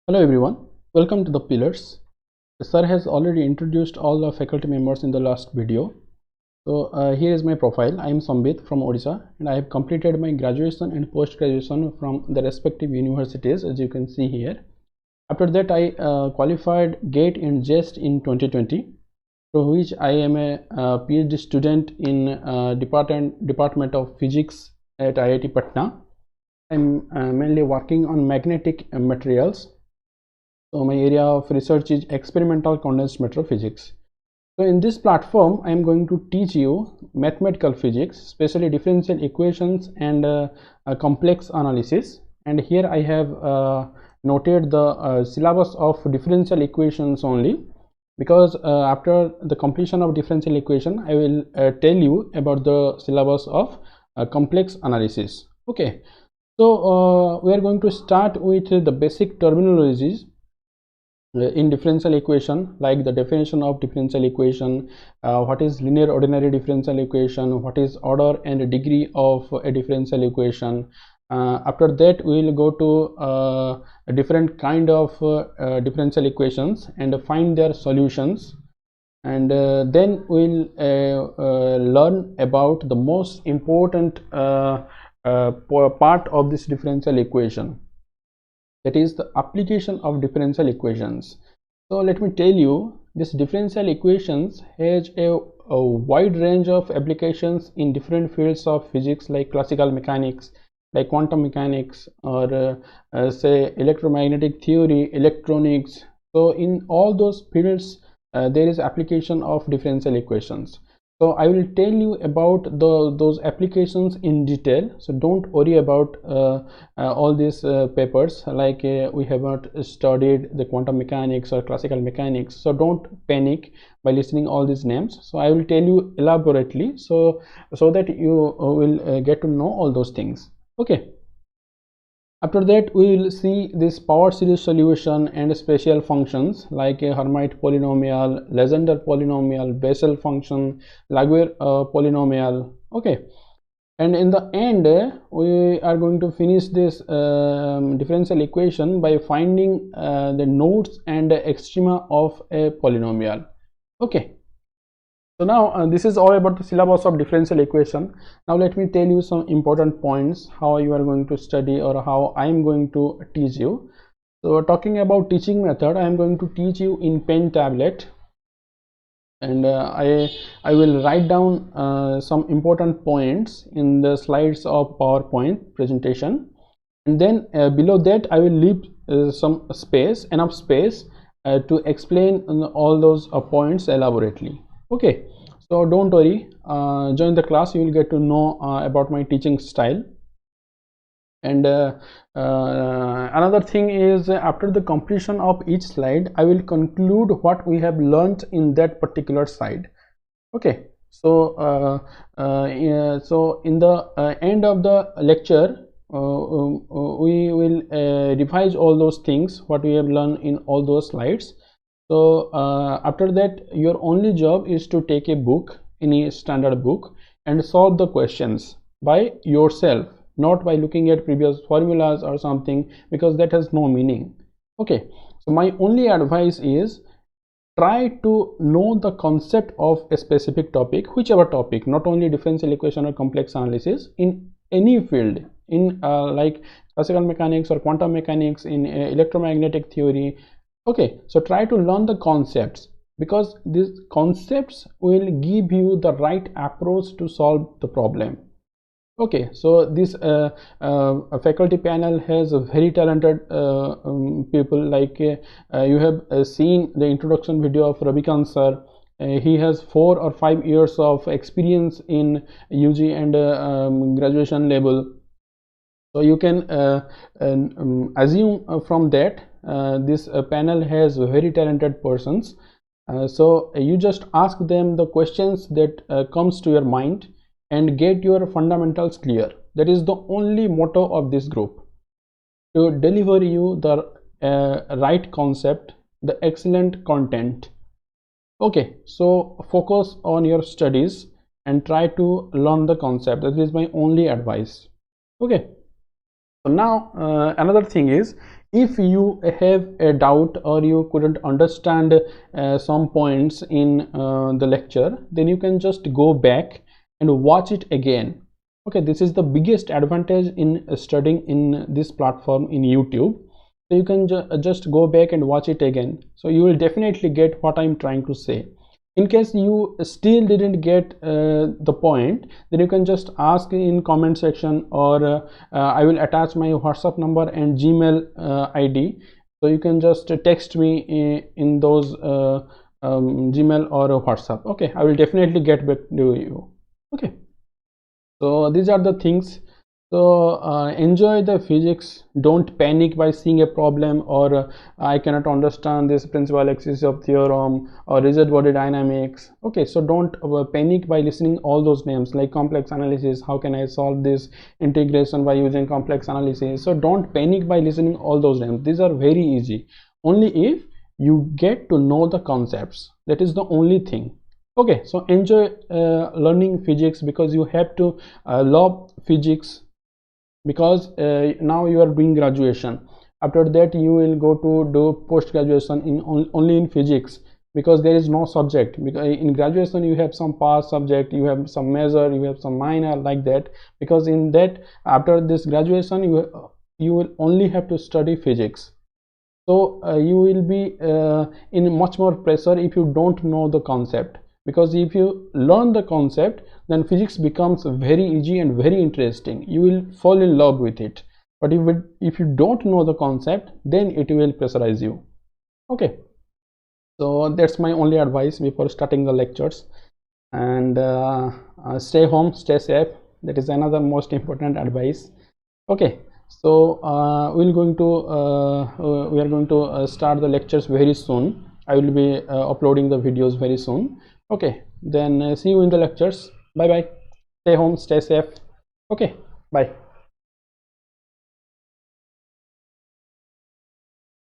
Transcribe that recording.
Hello everyone, welcome to the Pillars. Sir has already introduced all the faculty members in the last video. So here is my profile. I am Sambit from Odisha and I have completed my graduation and post-graduation from the respective universities, as you can see here. After that I qualified GATE and JEST in 2020, through which I am a PhD student in Department of Physics at IIT Patna. I am mainly working on magnetic materials. So my area of research is experimental condensed matter physics. So in this platform I am going to teach you mathematical physics, especially differential equations and complex analysis. And here I have noted the syllabus of differential equations only, because after the completion of differential equation I will tell you about the syllabus of complex analysis. Okay, so we are going to start with the basic terminologies in differential equation, like the definition of differential equation, what is linear ordinary differential equation, what is order and degree of a differential equation. After that we will go to a different kind of differential equations and find their solutions, and then we'll learn about the most important part of this differential equation, that is the application of differential equations. So let me tell you, this differential equations has a wide range of applications in different fields of physics, like classical mechanics, like quantum mechanics, or say electromagnetic theory, electronics. So in all those fields there is application of differential equations. So I will tell you about those applications in detail, so don't worry about all these papers, like we have not studied the quantum mechanics or classical mechanics, so don't panic by listening all these names. So I will tell you elaborately, so that you will get to know all those things. Okay, after that we will see this power series solution and special functions like a Hermite polynomial, Legendre polynomial, Bessel function, Laguerre polynomial. Okay, and in the end we are going to finish this differential equation by finding the nodes and the extrema of a polynomial. Okay, so now this is all about the syllabus of differential equation. Now let me tell you some important points how you are going to study, or how I am going to teach you. So talking about teaching method, I am going to teach you in pen tablet, and I will write down some important points in the slides of PowerPoint presentation, and then below that I will leave some space, enough space to explain all those points elaborately. Okay, so don't worry, join the class, you will get to know about my teaching style. And another thing is, after the completion of each slide I will conclude what we have learned in that particular slide. Okay, so so in the end of the lecture we will revise all those things what we have learned in all those slides. So after that your only job is to take a book, any standard book, and solve the questions by yourself, not by looking at previous formulas or something, because that has no meaning. Okay, so my only advice is, try to know the concept of a specific topic, whichever topic, not only differential equation or complex analysis, in any field, in like classical mechanics or quantum mechanics, in electromagnetic theory. Okay, so try to learn the concepts, because these concepts will give you the right approach to solve the problem. Okay, so this faculty panel has a very talented people, like you have seen the introduction video of Ravikant sir. He has 4 or 5 years of experience in UG and graduation level, so you can assume from that this panel has very talented persons. So you just ask them the questions that comes to your mind and get your fundamentals clear. That is the only motto of this group, to deliver you the right concept, the excellent content. Okay, so focus on your studies and try to learn the concept. That is my only advice. Okay, so now another thing is, if you have a doubt or you couldn't understand some points in the lecture, then you can just go back and watch it again. Okay, this is the biggest advantage in studying in this platform in YouTube. So you can just go back and watch it again, so you will definitely get what I'm trying to say. In case you still didn't get the point, then you can just ask in comment section, or I will attach my WhatsApp number and Gmail ID, so you can just text me in those Gmail or WhatsApp. Okay, I will definitely get back to you. Okay, so these are the things. So enjoy the physics. Don't panic by seeing a problem, or I cannot understand this principal axis of theorem, or rigid body dynamics. Okay, so don't panic by listening all those names like complex analysis. How can I solve this integration by using complex analysis? So don't panic by listening all those names. These are very easy, only if you get to know the concepts. That is the only thing. Okay, so enjoy learning physics, because you have to love physics, because now you are doing graduation. After that you will go to do post graduation in only in physics, because there is no subject. Because in graduation you have some past subject, you have some major, you have some minor, like that. Because in that, after this graduation, you will only have to study physics. So you will be in much more pressure if you don't know the concept, because if you learn the concept, then physics becomes very easy and very interesting. You will fall in love with it. But if you don't know the concept, then it will pressurize you. Okay, so that's my only advice before starting the lectures. And stay home, stay safe. That is another most important advice. Okay, so we are going to start the lectures very soon. I will be uploading the videos very soon. Okay, then see you in the lectures. Bye bye. Stay home, stay safe. Okay, bye.